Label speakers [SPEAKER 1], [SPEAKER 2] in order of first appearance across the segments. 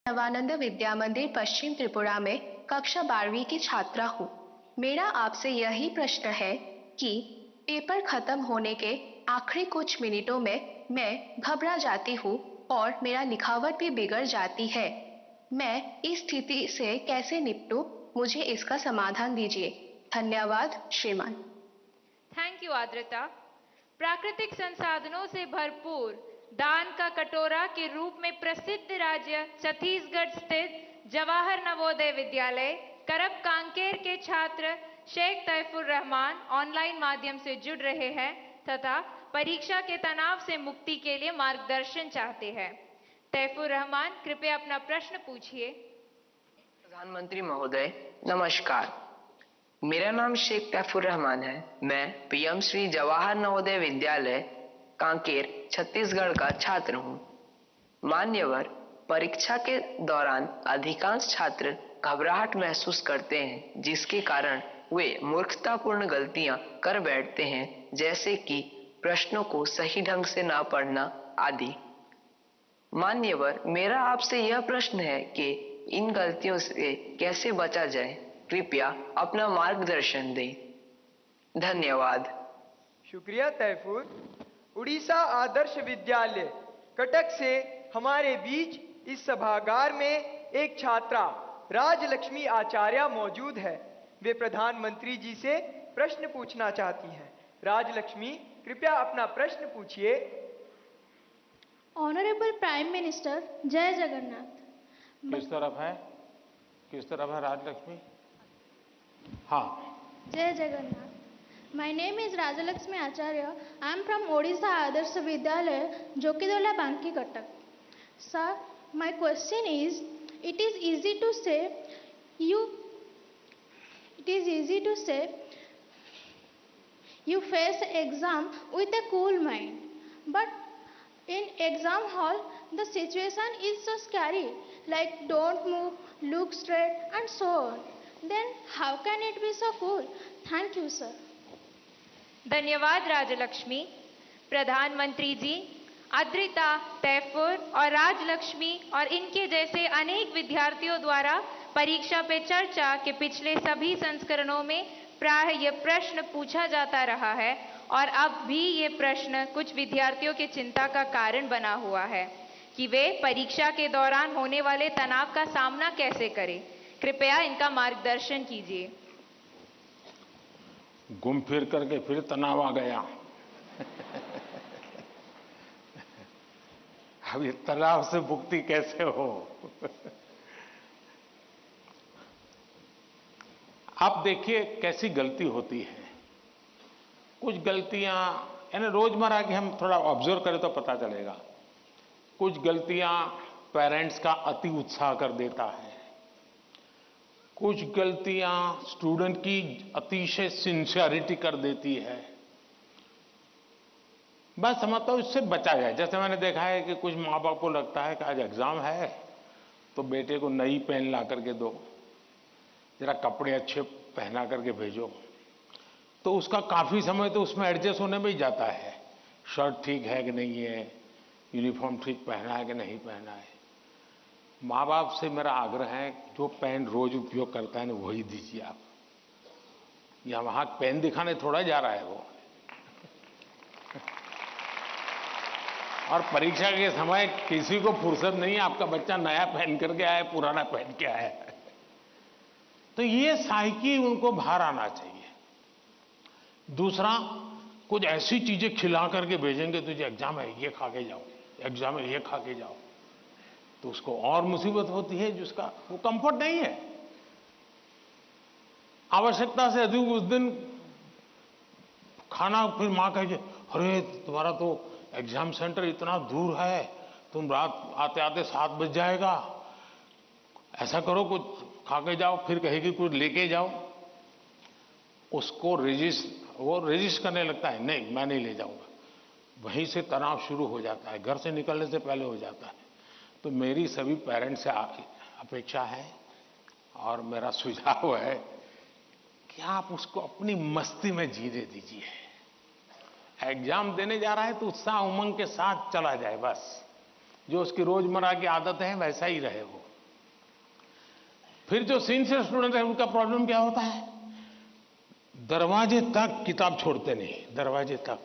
[SPEAKER 1] नवानंद विद्या मंदिर पश्चिम त्रिपुरा में कक्षा 12वीं की छात्रा हूँ। मेरा आपसे यही प्रश्न है कि पेपर खत्म होने के आखिरी कुछ मिनटों में मैं घबरा जाती हूँ और मेरा लिखावट भी बिगड़ जाती है। मैं इस स्थिति से कैसे निपटूं? मुझे इसका समाधान दीजिए। धन्यवाद श्रीमान।
[SPEAKER 2] थैंक यू आद्रता। प्राकृतिक संसाधनों से भरपूर दान का कटोरा के रूप में प्रसिद्ध राज्य छत्तीसगढ़ स्थित जवाहर नवोदय विद्यालय करब कांकेर के छात्र शेख तैफुर रहमान ऑनलाइन माध्यम से जुड़ रहे हैं तथा परीक्षा के तनाव से मुक्ति के लिए मार्गदर्शन चाहते हैं। तैफुर रहमान, कृपया अपना प्रश्न पूछिए।
[SPEAKER 3] प्रधानमंत्री महोदय नमस्कार। मेरा नाम शेख तैफुर रहमान है। मैं पीएम श्री जवाहर नवोदय विद्यालय कांकेर छत्तीसगढ़ का छात्र हूँ। मान्यवर, परीक्षा के दौरान अधिकांश छात्र घबराहट महसूस करते हैं, जिसके कारण वे मूर्खतापूर्ण गलतियां कर बैठते हैं, जैसे कि प्रश्नों को सही ढंग से ना पढ़ना आदि। मान्यवर, मेरा आपसे यह प्रश्न है कि इन गलतियों से कैसे बचा जाए। कृपया अपना मार्गदर्शन दें। धन्यवाद।
[SPEAKER 4] शुक्रिया तैफूर। उड़ीसा आदर्श विद्यालय कटक से हमारे बीच इस सभागार में एक छात्रा राजलक्ष्मी आचार्य मौजूद है। वे प्रधानमंत्री जी से प्रश्न पूछना चाहती हैं। राजलक्ष्मी, कृपया अपना प्रश्न पूछिए।
[SPEAKER 5] ऑनरेबल प्राइम मिनिस्टर, जय जगन्नाथ।
[SPEAKER 6] किस तरफ है राजलक्ष्मी? हाँ,
[SPEAKER 5] जय Jagannath. My name is Rajalakshmi Acharya. I am from Odisha Adarsh Vidyalaya, Jokidola Banki, Cuttack. Sir, my question is, it is easy to say you face exam with a cool mind, but in exam hall the situation is so scary, like don't move, look straight and so on. Then how can it be so cool? Thank you, sir.
[SPEAKER 2] धन्यवाद राजलक्ष्मी। प्रधानमंत्री जी, अद्रिता, तैफुर और राजलक्ष्मी और इनके जैसे अनेक विद्यार्थियों द्वारा परीक्षा पे चर्चा के पिछले सभी संस्करणों में प्राय यह प्रश्न पूछा जाता रहा है और अब भी ये प्रश्न कुछ विद्यार्थियों के चिंता का कारण बना हुआ है कि वे परीक्षा के दौरान होने वाले तनाव का सामना कैसे करें। कृपया इनका मार्गदर्शन कीजिए।
[SPEAKER 6] घूम फिर करके फिर तनाव आ गया। अब ये तनाव से मुक्ति कैसे हो? आप देखिए कैसी गलती होती है। कुछ गलतियां यानी रोजमर्रा की हम थोड़ा ऑब्जर्व करें तो पता चलेगा। कुछ गलतियां पेरेंट्स का अति उत्साह कर देता है। कुछ गलतियां स्टूडेंट की अतिशय सिंसियरिटी कर देती है। बस समझता हूं इससे बचा जाए। जैसे मैंने देखा है कि कुछ माँ बाप को लगता है कि आज एग्जाम है तो बेटे को नई पेन ला करके दो, जरा कपड़े अच्छे पहना करके भेजो, तो उसका काफी समय तो उसमें एडजस्ट होने में ही जाता है। शर्ट ठीक है कि नहीं है, यूनिफॉर्म ठीक पहना है कि नहीं पहना है। माँ बाप से मेरा आग्रह है, जो पेन रोज उपयोग करता है ना वही दीजिए आप। या वहां पेन दिखाने थोड़ा जा रहा है वो। और परीक्षा के समय किसी को फुर्सत नहीं है, आपका बच्चा नया पहन करके आया, पुराना पहन के आया। तो ये साइकी उनको बाहर आना चाहिए। दूसरा, कुछ ऐसी चीजें खिला करके भेजेंगे, तुझे एग्जाम है ये खा के जाओ, एग्जाम है ये खा के जाओ, तो उसको और मुसीबत होती है जिसका वो कंफर्ट नहीं है। आवश्यकता से अधिक उस दिन खाना, फिर मां कहे अरे तुम्हारा तो एग्जाम सेंटर इतना दूर है, तुम रात आते आते 7 बज जाएगा, ऐसा करो कुछ खा के जाओ, फिर कहेगी कुछ लेके जाओ। उसको वो रेजिस्ट करने लगता है, नहीं मैं नहीं ले जाऊंगा। वहीं से तनाव शुरू हो जाता है, घर से निकलने से पहले हो जाता है। तो मेरी सभी पेरेंट्स से अपेक्षा है और मेरा सुझाव है कि आप उसको अपनी मस्ती में जीने दीजिए। एग्जाम देने जा रहा है तो उत्साह उमंग के साथ चला जाए, बस जो उसकी रोजमर्रा की आदत है वैसा ही रहे वो। फिर जो सिंसियर स्टूडेंट है उनका प्रॉब्लम क्या होता है, दरवाजे तक किताब छोड़ते नहीं, दरवाजे तक।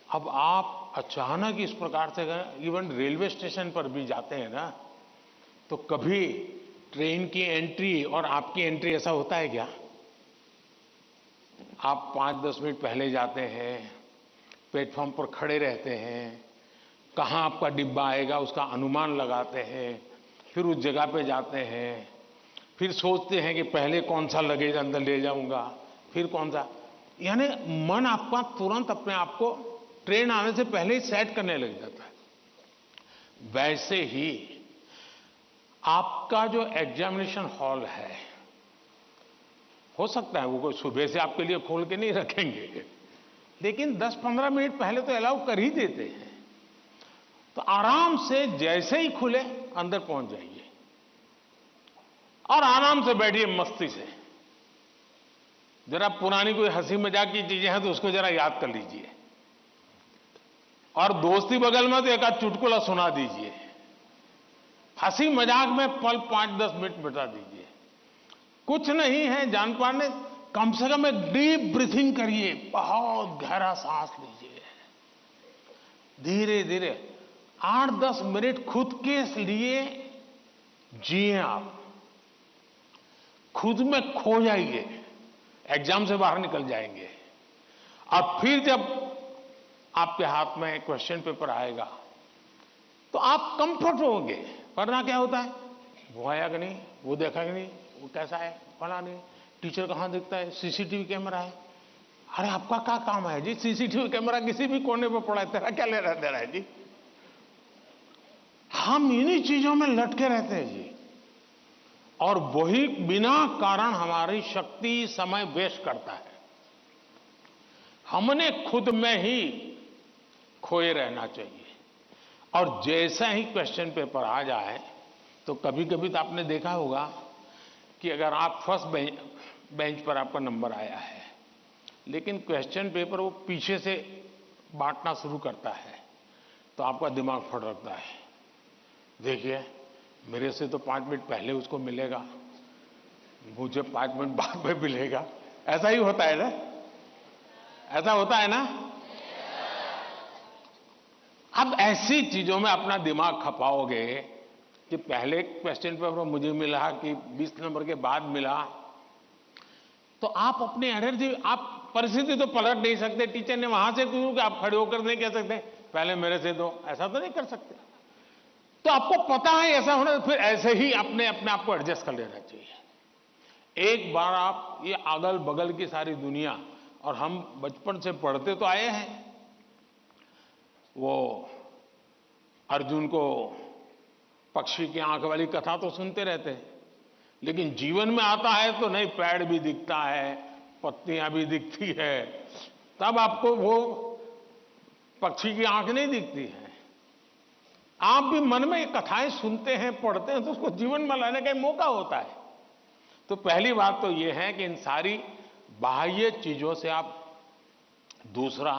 [SPEAKER 6] अब आप अचानक इस प्रकार से इवन रेलवे स्टेशन पर भी जाते हैं ना, तो कभी ट्रेन की एंट्री और आपकी एंट्री ऐसा होता है क्या? आप 5-10 मिनट पहले जाते हैं, प्लेटफॉर्म पर खड़े रहते हैं, कहाँ आपका डिब्बा आएगा उसका अनुमान लगाते हैं, फिर उस जगह पे जाते हैं, फिर सोचते हैं कि पहले कौन सा लगेज अंदर ले जाऊंगा, फिर कौन सा, यानी मन आपका तुरंत अपने आप को ट्रेन आने से पहले ही सेट करने लग जाता है। वैसे ही आपका जो एग्जामिनेशन हॉल है, हो सकता है वो कोई सुबह से आपके लिए खोल के नहीं रखेंगे, लेकिन 10-15 मिनट पहले तो अलाउ कर ही देते हैं। तो आराम से जैसे ही खुले अंदर पहुंच जाइए और आराम से बैठिए मस्ती से। जरा पुरानी कोई हंसी मजाक की चीजें हैं तो उसको जरा याद कर लीजिए, और दोस्ती बगल में तो एक आध चुटकुला सुना दीजिए। हंसी मजाक में पल 5-10 मिनट बिता दीजिए। कुछ नहीं है जान पाने, कम से कम एक डीप ब्रीथिंग करिए, बहुत गहरा सांस लीजिए, धीरे धीरे 8-10 मिनट खुद के लिए जिए। आप खुद में खो जाइए, एग्जाम से बाहर निकल जाएंगे। और फिर जब आपके हाथ में क्वेश्चन पेपर आएगा तो आप कंफर्ट होंगे। वरना क्या होता है, वो आया कि नहीं, वो देखा कि नहीं, वो कैसा है, फला नहीं, टीचर कहाँ दिखता है, सीसीटीवी कैमरा है। अरे आपका क्या काम है जी, सीसीटीवी कैमरा किसी भी कोने पर पड़ा है, तेरा क्या ले रहा दे रहा है जी। हम इन्हीं चीजों में लटके रहते हैं जी, और वही बिना कारण हमारी शक्ति समय वेस्ट करता है। हमने खुद में ही खोए रहना चाहिए। और जैसा ही क्वेश्चन पेपर आ जाए तो कभी कभी तो आपने देखा होगा कि अगर आप फर्स्ट बेंच पर आपका नंबर आया है, लेकिन क्वेश्चन पेपर वो पीछे से बांटना शुरू करता है, तो आपका दिमाग फटकता है। देखिए मेरे से तो 5 मिनट पहले उसको मिलेगा, मुझे 5 मिनट बाद में मिलेगा। ऐसा ही होता है ना, ऐसा होता है ना। अब ऐसी चीजों में अपना दिमाग खपाओगे कि पहले क्वेश्चन पेपर मुझे मिला कि 20 नंबर के बाद मिला, तो आप अपनी एनर्जी, आप परिस्थिति तो पलट नहीं सकते। टीचर ने वहां से क्यों कि आप खड़े होकर नहीं कह सकते पहले मेरे से दो, ऐसा तो नहीं कर सकते। तो आपको पता है ऐसा होना, फिर ऐसे ही अपने आप को एडजस्ट कर लेना चाहिए। एक बार आप ये अगल बगल की सारी दुनिया, और हम बचपन से पढ़ते तो आए हैं, वो अर्जुन को पक्षी की आंख वाली कथा तो सुनते रहते हैं, लेकिन जीवन में आता है तो नहीं, पेड़ भी दिखता है, पत्तियां भी दिखती है, तब आपको वो पक्षी की आंख नहीं दिखती है। आप भी मन में ये कथाएं सुनते हैं, पढ़ते हैं, तो उसको जीवन में लाने का मौका होता है। तो पहली बात तो ये है कि इन सारी बाह्य चीजों से आप, दूसरा,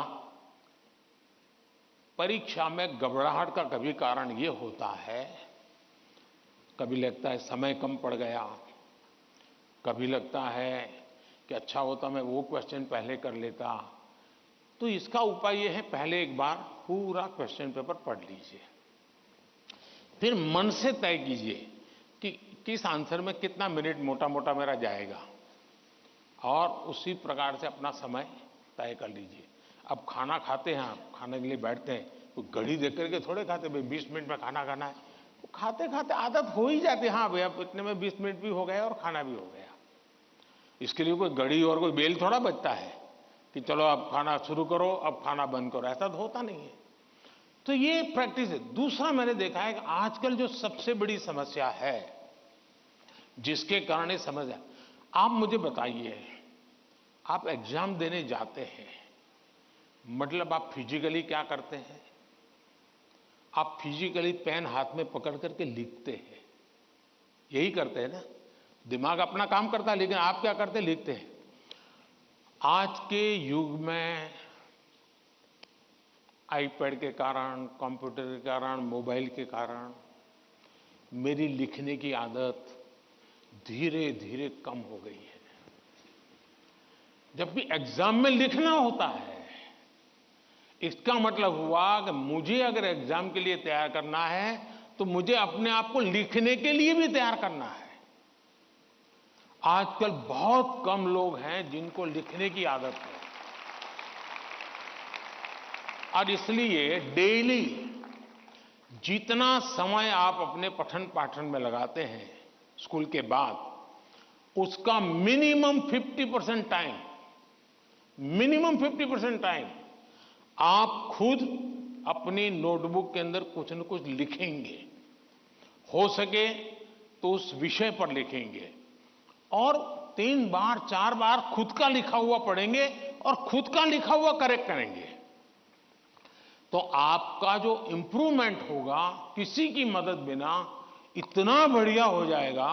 [SPEAKER 6] परीक्षा में घबराहट का कभी कारण ये होता है, कभी लगता है समय कम पड़ गया, कभी लगता है कि अच्छा होता मैं वो क्वेश्चन पहले कर लेता। तो इसका उपाय ये है, पहले एक बार पूरा क्वेश्चन पेपर पढ़ लीजिए, फिर मन से तय कीजिए कि किस आंसर में कितना मिनट मोटा मोटा मेरा जाएगा, और उसी प्रकार से अपना समय तय कर लीजिए। अब खाना खाते हैं, आप खाने के लिए बैठते हैं तो घड़ी देख करके थोड़े खाते, भाई 20 मिनट में खाना खाना है। तो खाते खाते आदत हो ही जाती है, हाँ भैया इतने में 20 मिनट भी हो गया और खाना भी हो गया। इसके लिए कोई घड़ी और कोई बेल थोड़ा बचता है कि चलो अब खाना शुरू करो, अब खाना बंद करो, ऐसा तो होता नहीं है। तो ये प्रैक्टिस है। दूसरा मैंने देखा है कि आजकल जो सबसे बड़ी समस्या है, जिसके कारण ये समझ है, आप मुझे बताइए, आप एग्जाम देने जाते हैं, मतलब आप फिजिकली क्या करते हैं? आप फिजिकली पेन हाथ में पकड़ करके लिखते हैं, यही करते हैं ना। दिमाग अपना काम करता है, लेकिन आप क्या करते हैं? लिखते हैं। आज के युग में आईपैड के कारण, कंप्यूटर के कारण, मोबाइल के कारण मेरी लिखने की आदत धीरे धीरे कम हो गई है। जब भी एग्जाम में लिखना होता है, इसका मतलब हुआ कि मुझे अगर एग्जाम के लिए तैयार करना है तो मुझे अपने आप को लिखने के लिए भी तैयार करना है। आजकल बहुत कम लोग हैं जिनको लिखने की आदत है, और इसलिए डेली जितना समय आप अपने पठन पाठन में लगाते हैं स्कूल के बाद, उसका मिनिमम 50% टाइम आप खुद अपनी नोटबुक के अंदर कुछ न कुछ लिखेंगे। हो सके तो उस विषय पर लिखेंगे, और 3 बार 4 बार खुद का लिखा हुआ पढ़ेंगे और खुद का लिखा हुआ करेक्ट करेंगे। तो आपका जो इंप्रूवमेंट होगा किसी की मदद बिना इतना बढ़िया हो जाएगा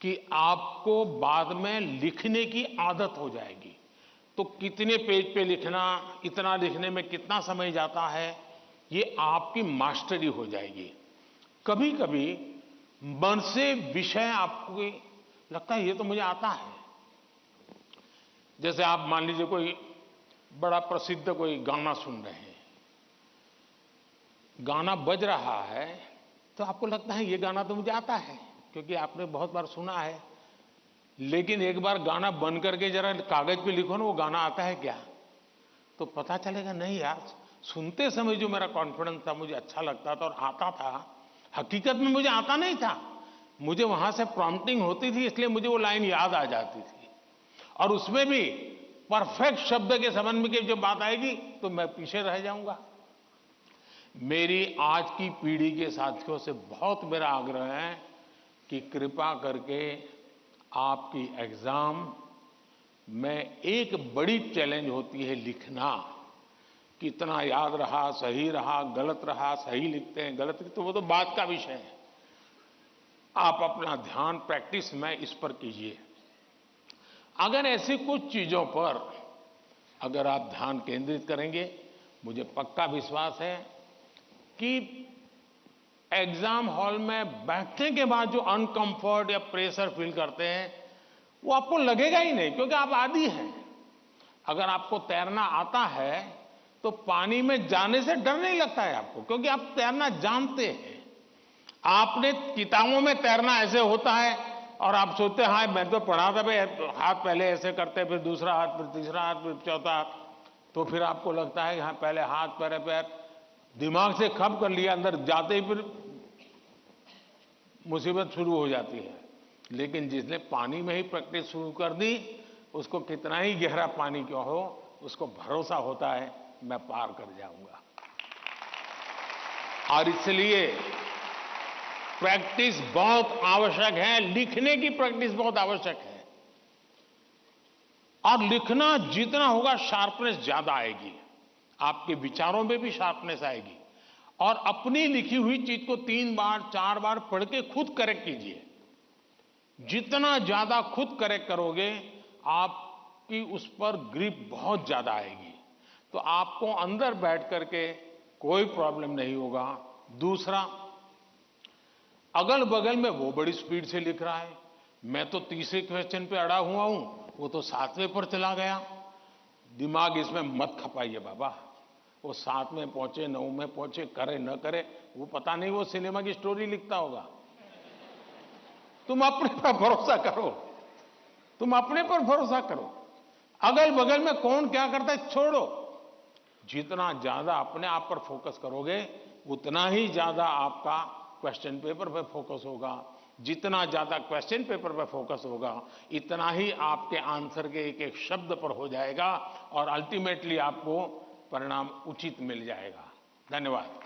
[SPEAKER 6] कि आपको बाद में लिखने की आदत हो जाएगी। तो कितने पेज पे लिखना, इतना लिखने में कितना समय जाता है, ये आपकी मास्टरी हो जाएगी। कभी कभी मन से विषय आपको लगता है ये तो मुझे आता है। जैसे आप मान लीजिए कोई बड़ा प्रसिद्ध कोई गाना सुन रहे हैं, गाना बज रहा है तो आपको लगता है ये गाना तो मुझे आता है, क्योंकि आपने बहुत बार सुना है। लेकिन एक बार गाना बंद करके जरा कागज पे लिखो ना, वो गाना आता है क्या, तो पता चलेगा नहीं यार, सुनते समय जो मेरा कॉन्फिडेंस था, मुझे अच्छा लगता था और आता था, हकीकत में मुझे आता नहीं था। मुझे वहां से प्रॉम्प्टिंग होती थी, इसलिए मुझे वो लाइन याद आ जाती थी, और उसमें भी परफेक्ट शब्द के संबंध में जब बात आएगी तो मैं पीछे रह जाऊंगा। मेरी आज की पीढ़ी के साथियों से बहुत मेरा आग्रह है कि कृपा करके आपकी एग्जाम में एक बड़ी चैलेंज होती है लिखना। कितना याद रहा, सही रहा, गलत रहा, सही लिखते हैं, गलत लिखते हैं, वो तो बात का विषय है। आप अपना ध्यान प्रैक्टिस में इस पर कीजिए। अगर ऐसी कुछ चीजों पर अगर आप ध्यान केंद्रित करेंगे, मुझे पक्का विश्वास है कि एग्जाम हॉल में बैठने के बाद जो अनकंफर्ट या प्रेशर फील करते हैं वो आपको लगेगा ही नहीं, क्योंकि आप आदी हैं। अगर आपको तैरना आता है तो पानी में जाने से डर नहीं लगता है आपको, क्योंकि आप तैरना जानते हैं। आपने किताबों में तैरना ऐसे होता है और आप सोचते हैं हाँ मैं तो पढ़ा था भाई, हाथ पहले ऐसे करते, फिर दूसरा हाथ, फिर तीसरा हाथ, फिर चौथा हाथ, तो फिर आपको लगता है हाँ पहले हाथ पैर पैर दिमाग से खप कर लिया, अंदर जाते ही फिर मुसीबत शुरू हो जाती है। लेकिन जिसने पानी में ही प्रैक्टिस शुरू कर दी, उसको कितना ही गहरा पानी क्यों हो, उसको भरोसा होता है मैं पार कर जाऊंगा। और इसलिए प्रैक्टिस बहुत आवश्यक है, लिखने की प्रैक्टिस बहुत आवश्यक है। और लिखना जितना होगा शार्पनेस ज्यादा आएगी, आपके विचारों में भी शार्पनेस आएगी। और अपनी लिखी हुई चीज को 3 बार 4 बार पढ़ के खुद करेक्ट कीजिए। जितना ज्यादा खुद करेक्ट करोगे, आपकी उस पर ग्रिप बहुत ज्यादा आएगी, तो आपको अंदर बैठ करके कोई प्रॉब्लम नहीं होगा। दूसरा, अगल बगल में वो बड़ी स्पीड से लिख रहा है, मैं तो तीसरे क्वेश्चन पे अड़ा हुआ हूं, वो तो 7वें पर चला गया। दिमाग इसमें मत खपाइए बाबा, वो 7 में पहुंचे 9 में पहुंचे, करे न करे, वो पता नहीं, वो सिनेमा की स्टोरी लिखता होगा। तुम अपने पर भरोसा करो, तुम अपने पर भरोसा करो। अगल बगल में कौन क्या करता है छोड़ो। जितना ज्यादा अपने आप पर फोकस करोगे, उतना ही ज्यादा आपका क्वेश्चन पेपर पर फोकस होगा। जितना ज्यादा क्वेश्चन पेपर पर फोकस होगा, इतना ही आपके आंसर के एक एक शब्द पर हो जाएगा, और अल्टीमेटली आपको परिणाम उचित मिल जाएगा। धन्यवाद।